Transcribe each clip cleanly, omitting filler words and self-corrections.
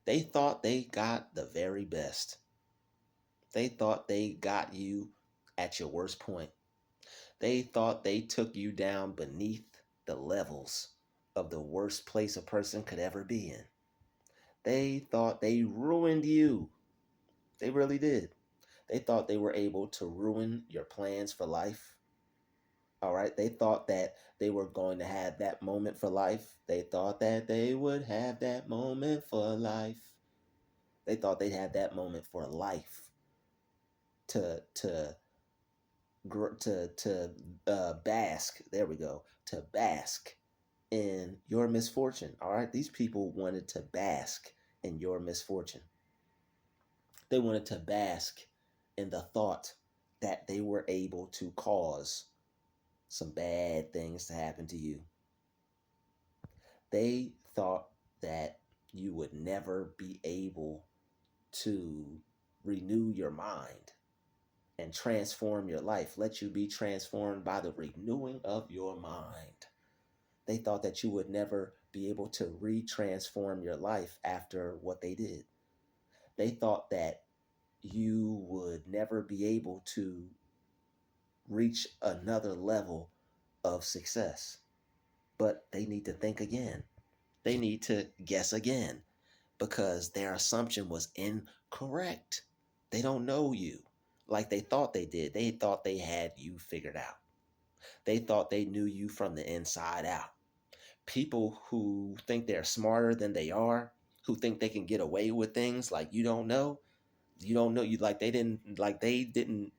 They thought they got the very best. They thought they got you at your worst point. They thought they took you down beneath the levels of the worst place a person could ever be in. They thought they ruined you. They really did. They thought they were able to ruin your plans for life. All right. They thought that they were going to have that moment for life. They thought that they would have that moment for life. They thought they'd have that moment for life to bask. There we go. To bask in your misfortune. All right. These people wanted to bask in your misfortune. They wanted to bask in the thought that they were able to cause some bad things to happen to you. They thought that you would never be able to renew your mind and transform your life. Let you be transformed by the renewing of your mind. They thought that you would never be able to re-transform your life after what they did. They thought that you would never be able to reach another level of success. But they need to think again. They need to guess again because their assumption was incorrect. They don't know you like they thought they did. They thought they had you figured out. They thought they knew you from the inside out. People who think they're smarter than they are, who think they can get away with things like you don't know you like they didn't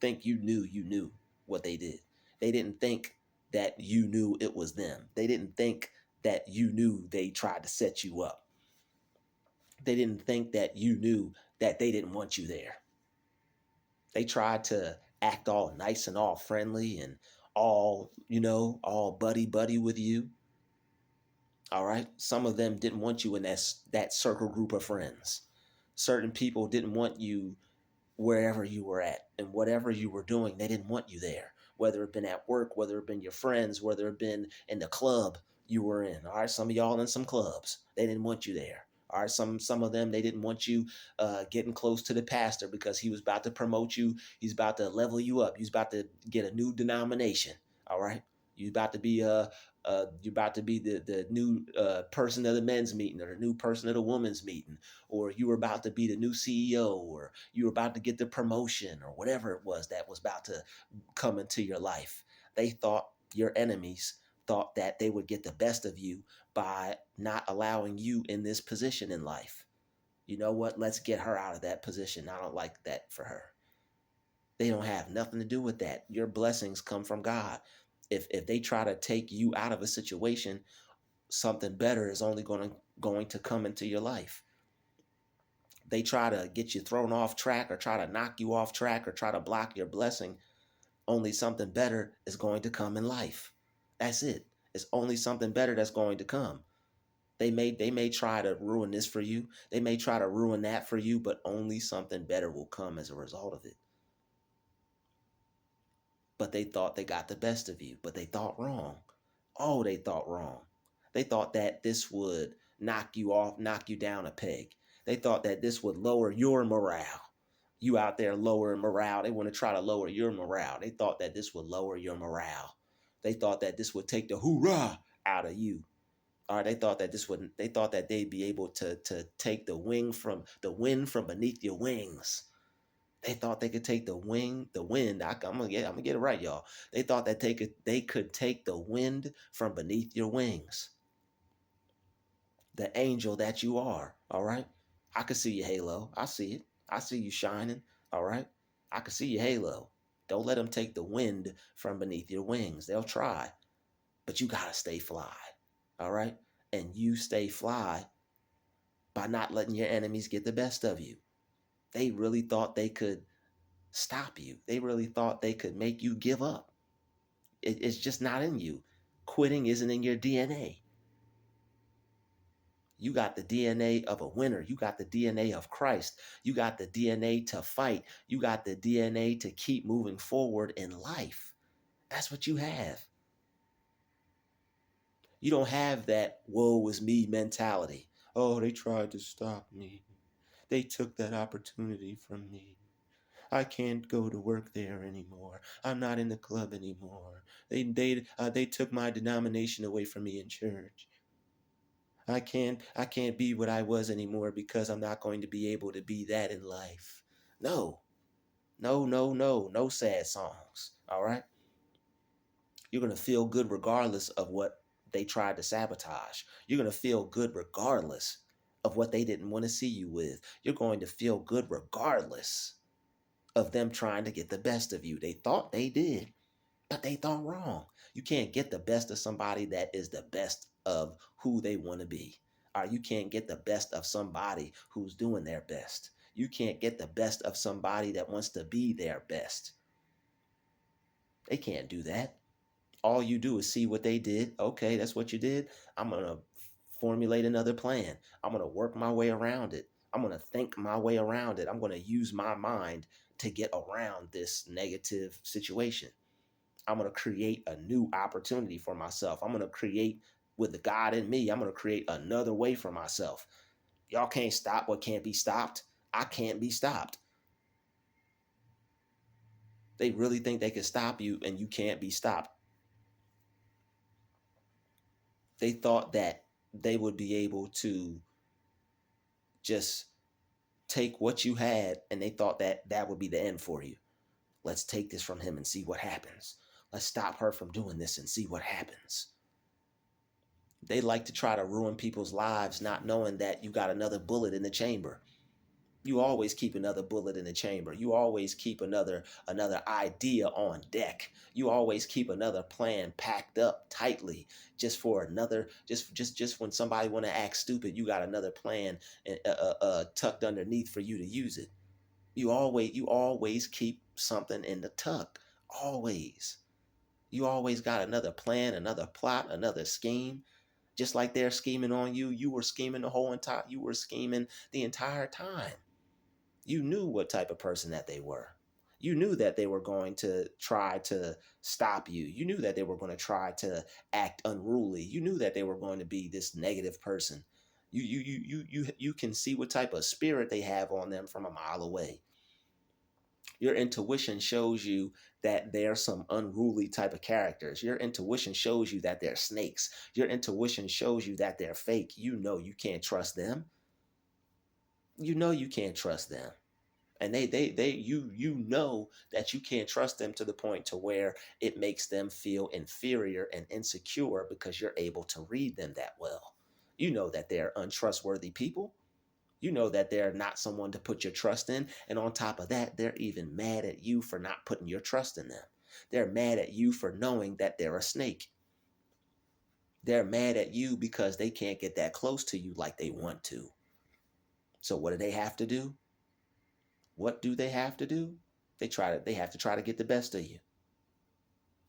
think you knew what they did. They didn't think that you knew it was them. They didn't think that you knew they tried to set you up. They didn't think that you knew that they didn't want you there. They tried to act all nice and all friendly and all, all buddy buddy with you. All right. Some of them didn't want you in that circle group of friends. Certain people didn't want you wherever you were at and whatever you were doing, they didn't want you there. Whether it been at work, whether it been your friends, whether it been in the club you were in. All right, some of y'all in some clubs, they didn't want you there. All right, some of them they didn't want you getting close to the pastor because he was about to promote you. He's about to level you up. He's about to get a new denomination. All right, you about to be you're about to be the new person of the men's meeting or the new person of the women's meeting, or you were about to be the new CEO, or you were about to get the promotion, or whatever it was that was about to come into your life. They thought your enemies thought that they would get the best of you by not allowing you in this position in life. You know what? Let's get her out of that position. I don't like that for her. They don't have nothing to do with that. Your blessings come from God. If they try to take you out of a situation, something better is only going to come into your life. They try to get you thrown off track or try to knock you off track or try to block your blessing, only something better is going to come in life. That's it. It's only something better that's going to come. They may try to ruin this for you. They may try to ruin that for you, but only something better will come as a result of it. But they thought they got the best of you, but they thought wrong. Oh, they thought wrong. They thought that this would knock you off, knock you down a peg. They thought that this would lower your morale. You out there lowering morale. They want to try to lower your morale. They thought that this would lower your morale. They thought that this would take the hoorah out of you. Or they thought that they'd be able to take the wind from beneath your wings. They thought they could take the wind. I'm gonna get it right, y'all. They thought that they could take the wind from beneath your wings. The angel that you are, all right? I can see your halo. I see it. I see you shining, all right? I can see your halo. Don't let them take the wind from beneath your wings. They'll try, but you gotta stay fly, all right? And you stay fly by not letting your enemies get the best of you. They really thought they could stop you. They really thought they could make you give up. It's just not in you. Quitting isn't in your DNA. You got the DNA of a winner. You got the DNA of Christ. You got the DNA to fight. You got the DNA to keep moving forward in life. That's what you have. You don't have that woe is me mentality. Oh, they tried to stop me. They took that opportunity from me. I can't go to work there anymore. I'm not in the club anymore. They took my denomination away from me in church. I can't be what I was anymore because I'm not going to be able to be that in life. No. No, no, no. No sad songs. All right? You're going to feel good regardless of what they tried to sabotage. You're going to feel good regardless of what they didn't want to see you with. You're going to feel good regardless of them trying to get the best of you. They thought they did, but they thought wrong. You can't get the best of somebody that is the best of who they want to be. Or you can't get the best of somebody who's doing their best. You can't get the best of somebody that wants to be their best. They can't do that. All you do is see what they did. Okay, that's what you did. I'm going to formulate another plan. I'm going to work my way around it. I'm going to think my way around it. I'm going to use my mind to get around this negative situation. I'm going to create a new opportunity for myself. I'm going to create with the God in me. I'm going to create another way for myself. Y'all can't stop what can't be stopped. I can't be stopped. They really think they can stop you and you can't be stopped. They thought that they would be able to just take what you had and they thought that that would be the end for you. Let's take this from him and see what happens. Let's stop her from doing this and see what happens. They like to try to ruin people's lives not knowing that you got another bullet in the chamber. You always keep another bullet in the chamber. You always keep another idea on deck. You always keep another plan packed up tightly just for another just when somebody want to act stupid, you got another plan tucked underneath for you to use it. You always keep something in the tuck. Always. You always got another plan, another plot, another scheme. Just like they're scheming on you, you were scheming you were scheming the entire time. You knew what type of person that they were. You knew that they were going to try to stop you. You knew that they were going to try to act unruly. You knew that they were going to be this negative person. You can see what type of spirit they have on them from a mile away. Your intuition shows you that they're some unruly type of characters. Your intuition shows you that they're snakes. Your intuition shows you that they're fake. You know you can't trust them. You know you can't trust them. And you know that you can't trust them to the point to where it makes them feel inferior and insecure because you're able to read them that well. You know that they're untrustworthy people. You know that they're not someone to put your trust in. And on top of that, they're even mad at you for not putting your trust in them. They're mad at you for knowing that they're a snake. They're mad at you because they can't get that close to you like they want to. So what do they have to do? What do they have to do? They have to try to get the best of you.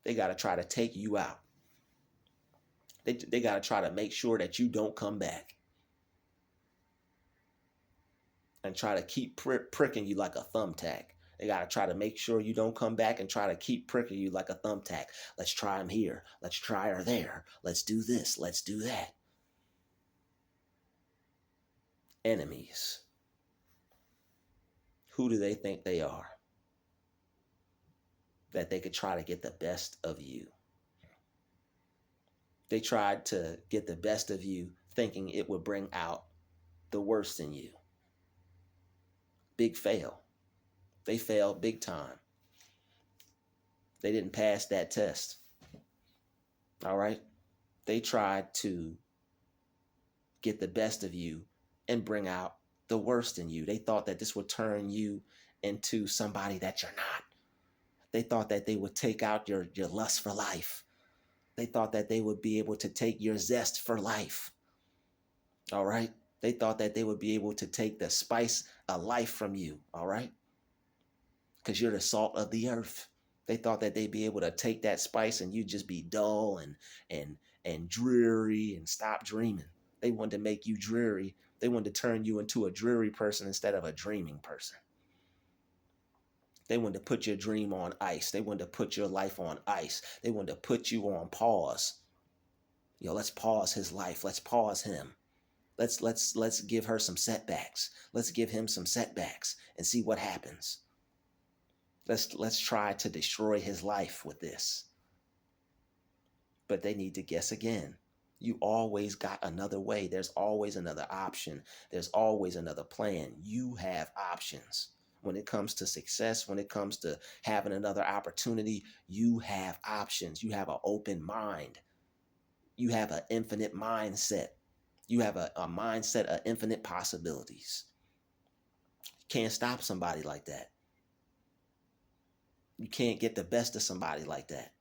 They got to try to take you out. They got to try to make sure that you don't come back and try to keep pricking you like a thumbtack. They got to try to make sure you don't come back and try to keep pricking you like a thumbtack. Let's try him here. Let's try her there. Let's do this. Let's do that. Enemies. Who do they think they are? That they could try to get the best of you. They tried to get the best of you thinking it would bring out the worst in you. Big fail. They failed big time. They didn't pass that test. All right? They tried to get the best of you and bring out the worst in you. They thought that this would turn you into somebody that you're not. They thought that they would take out your lust for life. They thought that they would be able to take your zest for life. All right? They thought that they would be able to take the spice of life from you. All right? Because you're the salt of the earth. They thought that they'd be able to take that spice and you'd just be dull and dreary and stop dreaming. They wanted to make you dreary. They wanted to turn you into a dreary person instead of a dreaming person. They wanted to put your dream on ice. They wanted to put your life on ice. They wanted to put you on pause. Let's pause his life. Let's pause him. Let's give her some setbacks. Let's give him some setbacks and see what happens. Let's try to destroy his life with this. But they need to guess again. You always got another way. There's always another option. There's always another plan. You have options. When it comes to success, when it comes to having another opportunity, you have options. You have an open mind. You have an infinite mindset. You have a mindset of infinite possibilities. You can't stop somebody like that. You can't get the best of somebody like that.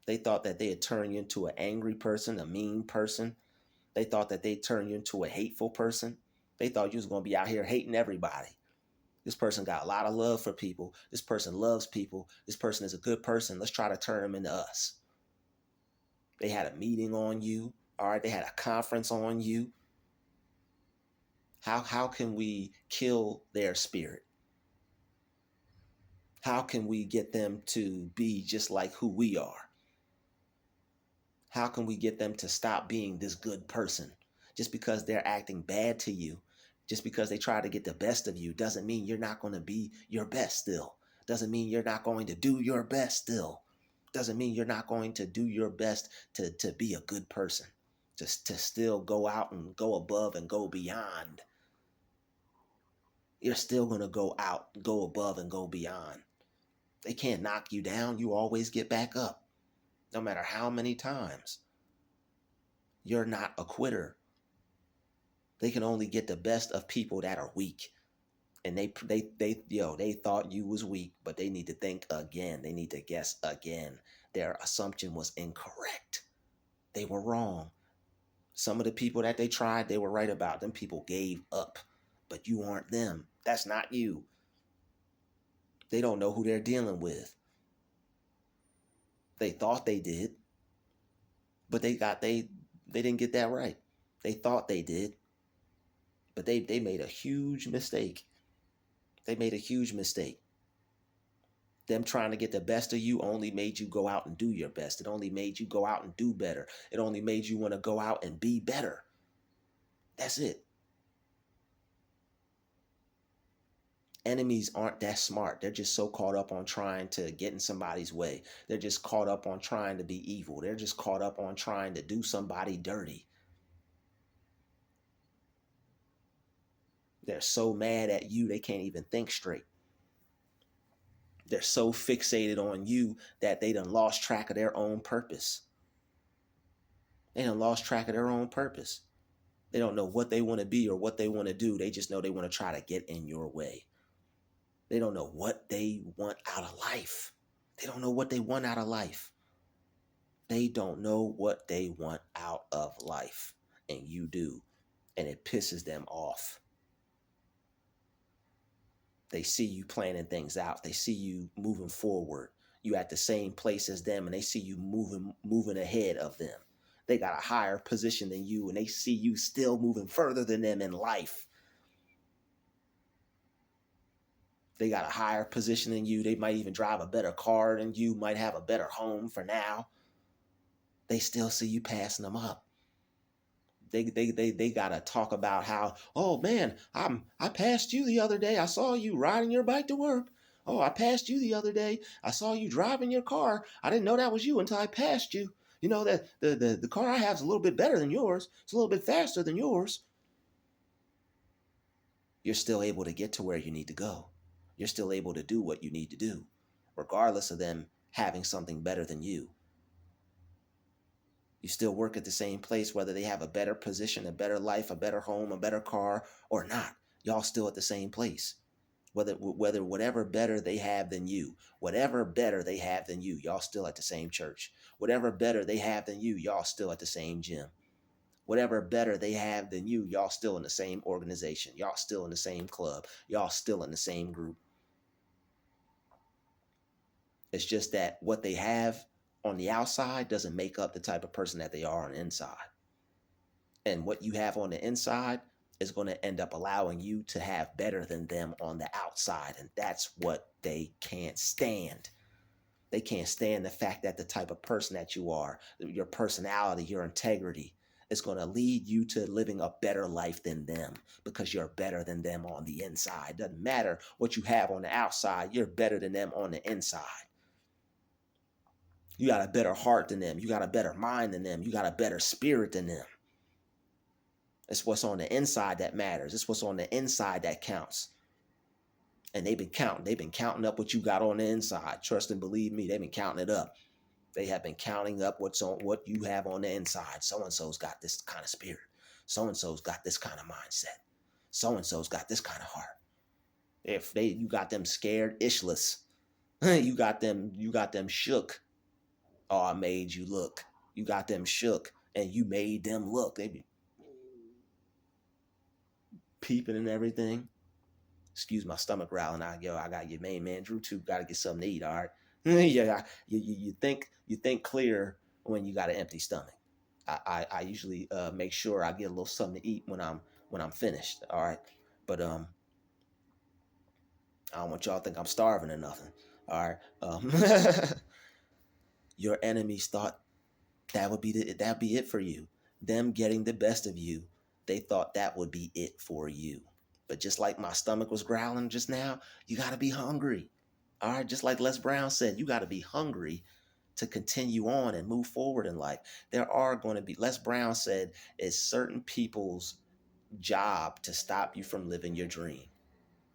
They thought that they'd turn you into an angry person, a mean person. They thought that they'd turn you into a hateful person. They thought you was going to be out here hating everybody. This person got a lot of love for people. This person loves people. This person is a good person. Let's try to turn them into us. They had a meeting on you. All right. They had a conference on you. How can we kill their spirit? How can we get them to be just like who we are? How can we get them to stop being this good person? Just because they're acting bad to you, just because they try to get the best of you, doesn't mean you're not going to be your best still. Doesn't mean you're not going to do your best still. Doesn't mean you're not going to do your best to be a good person. Just to still go out and go above and go beyond. You're still going to go out, go above and go beyond. They can't knock you down. You always get back up. No matter how many times. You're not a quitter. They can only get the best of people that are weak. And they thought you was weak, but they need to think again. They need to guess again. Their assumption was incorrect. They were wrong. Some of the people that they tried, they were right about. Them people gave up. But you aren't them. That's not you. They don't know who they're dealing with. They thought they did. But they didn't get that right. They thought they did. But they made a huge mistake. They made a huge mistake. Them trying to get the best of you only made you go out and do your best. It only made you go out and do better. It only made you want to go out and be better. That's it. Enemies aren't that smart. They're just so caught up on trying to get in somebody's way. They're just caught up on trying to be evil. They're just caught up on trying to do somebody dirty. They're so mad at you, they can't even think straight. They're so fixated on you that they done lost track of their own purpose. They done lost track of their own purpose. They don't know what they want to be or what they want to do. They just know they want to try to get in your way. They don't know what they want out of life. They don't know what they want out of life. They don't know what they want out of life. And you do. And it pisses them off. They see you planning things out. They see you moving forward. You at the same place as them, and they see you moving ahead of them. They got a higher position than you, and they see you still moving further than them in life. They got a higher position than you. They might even drive a better car than you, might have a better home for now. They still see you passing them up. They gotta talk about how, oh man, I passed you the other day. I saw you riding your bike to work. Oh, I passed you the other day. I saw you driving your car. I didn't know that was you until I passed you. You know that the car I have is a little bit better than yours. It's a little bit faster than yours. You're still able to get to where you need to go. You're still able to do what you need to do, regardless of them having something better than you. You still work at the same place, whether they have a better position, a better life, a better home, a better car, or not. Y'all still at the same place. Whether whatever better they have than you, whatever better they have than you, y'all still at the same church. Whatever better they have than you, y'all still at the same gym. Whatever better they have than you, y'all still in the same organization. Y'all still in the same club. Y'all still in the same group. It's just that what they have on the outside doesn't make up the type of person that they are on the inside. And what you have on the inside is going to end up allowing you to have better than them on the outside. And that's what they can't stand. They can't stand the fact that the type of person that you are, your personality, your integrity, It's going to lead you to living a better life than them because you're better than them on the inside. Doesn't matter what you have on the outside, you're better than them on the inside. You got a better heart than them. You got a better mind than them. You got a better spirit than them. It's what's on the inside that matters. It's what's on the inside that counts. And they've been counting. They've been counting up what you got on the inside. Trust and believe me, they've been counting it up. They have been counting up what you have on the inside. So-and-so's got this kind of spirit. So-and-so's got this kind of mindset. So-and-so's got this kind of heart. If you got them scared, ishless. You got them shook. Oh, I made you look. You got them shook and you made them look. They be peeping and everything. Excuse my stomach growling. I got your main man Drew too. Got to get something to eat. All right. Yeah. You think clear when you got an empty stomach. I usually make sure I get a little something to eat when I'm finished. All right. But I don't want y'all to think I'm starving or nothing. All right. Your enemies thought that'd be it for you. Them getting the best of you, they thought that would be it for you. But just like my stomach was growling just now, you got to be hungry. All right, just like Les Brown said, you got to be hungry to continue on and move forward in life. There are going to be, Les Brown said, it's certain people's job to stop you from living your dream.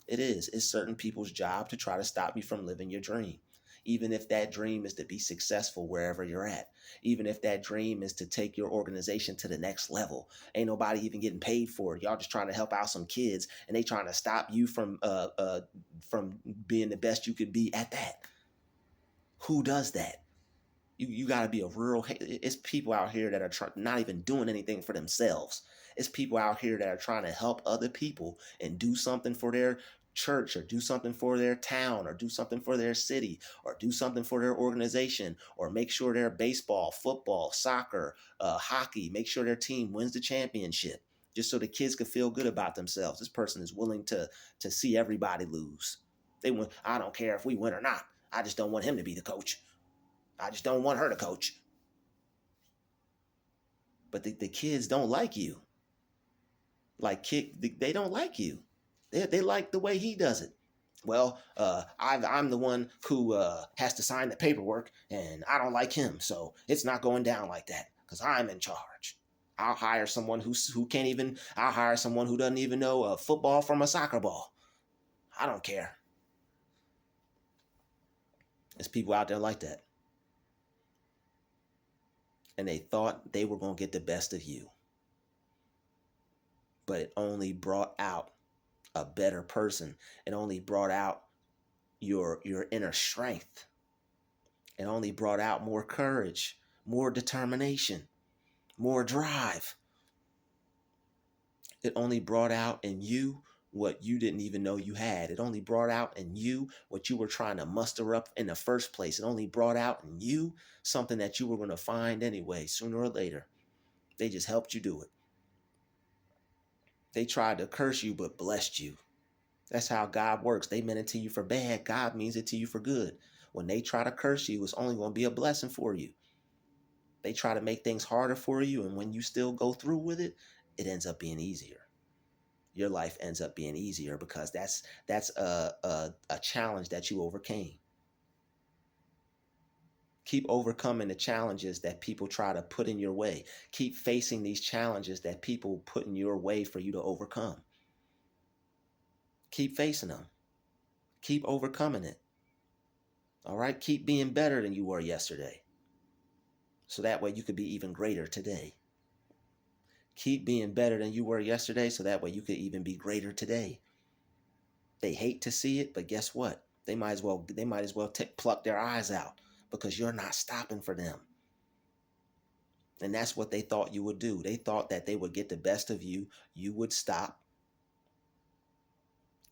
It is. It's certain people's job to try to stop you from living your dream. Even if that dream is to be successful wherever you're at. Even if that dream is to take your organization to the next level. Ain't nobody even getting paid for it. Y'all just trying to help out some kids and they trying to stop you from being the best you could be at that. Who does that? You got to be a real, it's people out here that are not even doing anything for themselves. It's people out here that are trying to help other people and do something for their church or do something for their town or do something for their city or do something for their organization or make sure their baseball, football, soccer, hockey, make sure their team wins the championship just so the kids can feel good about themselves. This person is willing to see everybody lose. I don't care if we win or not. I just don't want him to be the coach. I just don't want her to coach. But the kids don't like you. They don't like you. They like the way he does it. Well, I'm the one who has to sign the paperwork, and I don't like him, so it's not going down like that because I'm in charge. I'll hire someone who can't even. I'll hire someone who doesn't even know a football from a soccer ball. I don't care. There's people out there like that. And they thought they were going to get the best of you. But it only brought out a better person. It only brought out your inner strength. It only brought out more courage, more determination, more drive. It only brought out in you what you didn't even know you had. It only brought out in you what you were trying to muster up in the first place. It only brought out in you something that you were going to find anyway, sooner or later. They just helped you do it. They tried to curse you, but blessed you. That's how God works. They meant it to you for bad. God means it to you for good. When they try to curse you, it's only going to be a blessing for you. They try to make things harder for you, and when you still go through with it, it ends up being easier. Your life ends up being easier because that's a challenge that you overcame. Keep overcoming the challenges that people try to put in your way. Keep facing these challenges that people put in your way for you to overcome. Keep facing them. Keep overcoming it. All right? Keep being better than you were yesterday. So that way you could be even greater today. Keep being better than you were yesterday so that way you could even be greater today. They hate to see it, but guess what? They might as well pluck their eyes out because you're not stopping for them. And that's what they thought you would do. They thought that they would get the best of you. You would stop.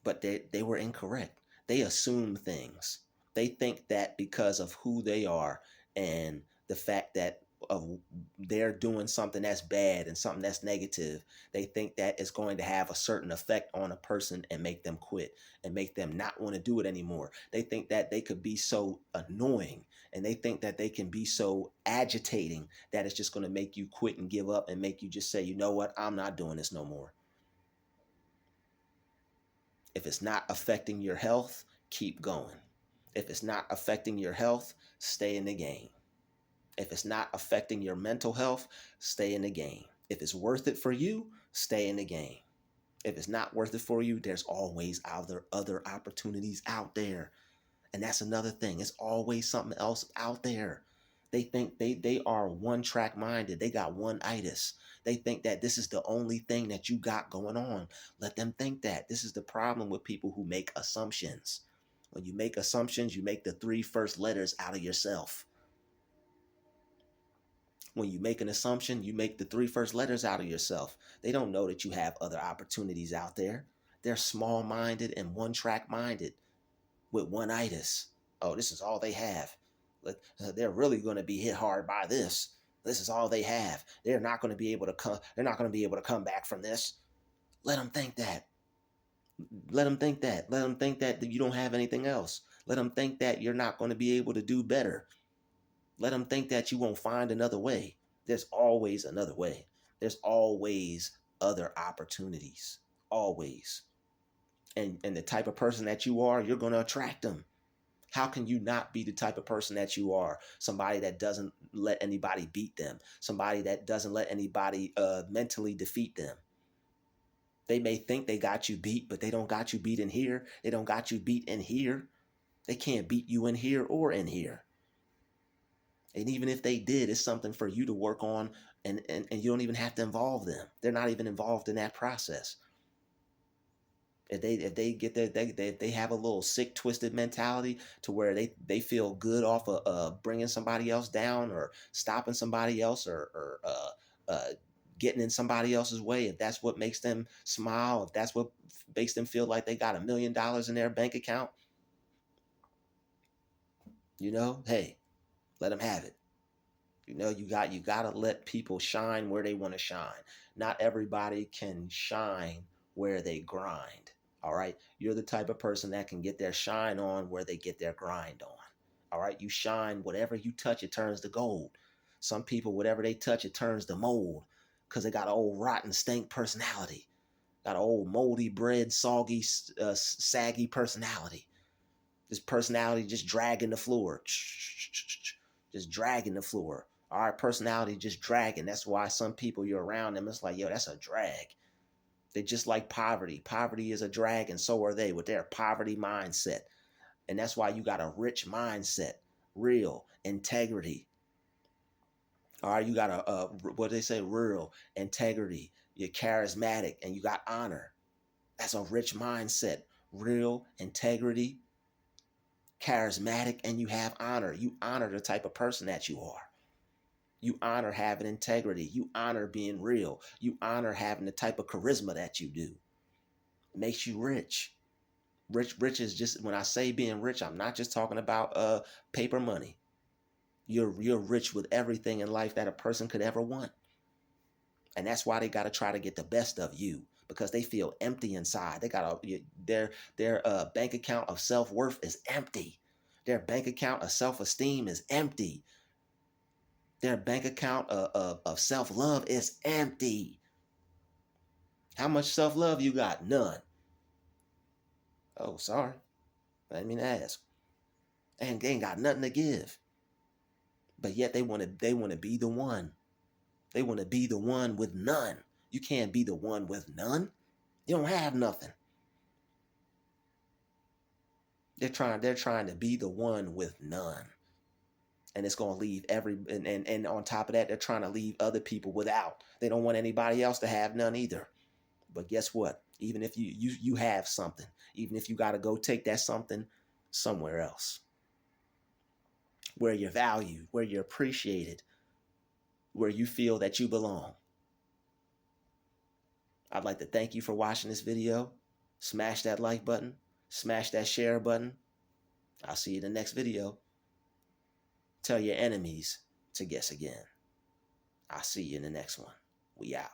But they were incorrect. They assume things. They think that because of who they are and the fact that of they're doing something that's bad and something that's negative, they think that it's going to have a certain effect on a person and make them quit and make them not want to do it anymore. They think that they could be so annoying and they think that they can be so agitating that it's just going to make you quit and give up and make you just say, you know what, I'm not doing this no more. If it's not affecting your health, keep going. If it's not affecting your health, stay in the game. If it's not affecting your mental health, stay in the game. If it's worth it for you, stay in the game. If it's not worth it for you, there's always other opportunities out there. And that's another thing. It's always something else out there. They think they are one track minded. They got one itis. They think that this is the only thing that you got going on. Let them think that. This is the problem with people who make assumptions. When you make assumptions, you make the three first letters out of yourself. When you make an assumption, you make the three first letters out of yourself. They don't know that you have other opportunities out there. They're small minded and one track minded with one itis. Oh, this is all they have. They're really going to be hit hard by this. This is all they have. They're not going to be able to come. They're not going to be able to come back from this. Let them think that. Let them think that. Let them think that you don't have anything else. Let them think that you're not going to be able to do better. Let them think that you won't find another way. There's always another way. There's always other opportunities. Always. And the type of person that you are, you're going to attract them. How can you not be the type of person that you are? Somebody that doesn't let anybody beat them. Somebody that doesn't let anybody mentally defeat them. They may think they got you beat, but they don't got you beat in here. They don't got you beat in here. They can't beat you in here or in here. And even if they did, it's something for you to work on, and you don't even have to involve them. They're not even involved in that process. If they get their they have a little sick, twisted mentality to where they feel good off of bringing somebody else down or stopping somebody else or getting in somebody else's way, if that's what makes them smile, if that's what makes them feel like they got $1 million in their bank account, hey, let them have it. You got to let people shine where they want to shine. Not everybody can shine where they grind. All right. You're the type of person that can get their shine on where they get their grind on. All right. You shine, whatever you touch, it turns to gold. Some people, whatever they touch, it turns to mold because they got an old rotten stink personality. Got an old moldy bread, soggy, saggy personality. This personality just dragging the floor. Just dragging the floor. Our personality just dragging. That's why some people, you're around them, it's like, yo, that's a drag. They just like poverty. Poverty is a drag, and so are they with their poverty mindset. And that's why you got a rich mindset, real integrity. All right, you got what they say, real integrity. You're charismatic and you got honor. That's a rich mindset, real integrity, charismatic, and you have honor. You honor the type of person that you are. You honor having integrity. You honor being real. You honor having the type of charisma that you do. It makes you rich. Rich is just, when I say being rich, I'm not just talking about paper money. You're rich with everything in life that a person could ever want. And that's why they got to try to get the best of you, because they feel empty inside. They got their bank account of self-worth is empty. Their bank account of self-esteem is empty. Their bank account of self-love is empty. How much self-love you got? None. Oh, sorry. I didn't mean to ask. And they ain't got nothing to give. But yet they want to be the one. They want to be the one with none. You can't be the one with none. You don't have nothing. They're trying to be the one with none. And it's going to leave and on top of that, they're trying to leave other people without. They don't want anybody else to have none either. But guess what? Even if you have something, even if you got to go take that something somewhere else, where you're valued, where you're appreciated, where you feel that you belong. I'd like to thank you for watching this video. Smash that like button. Smash that share button. I'll see you in the next video. Tell your enemies to guess again. I'll see you in the next one. We out.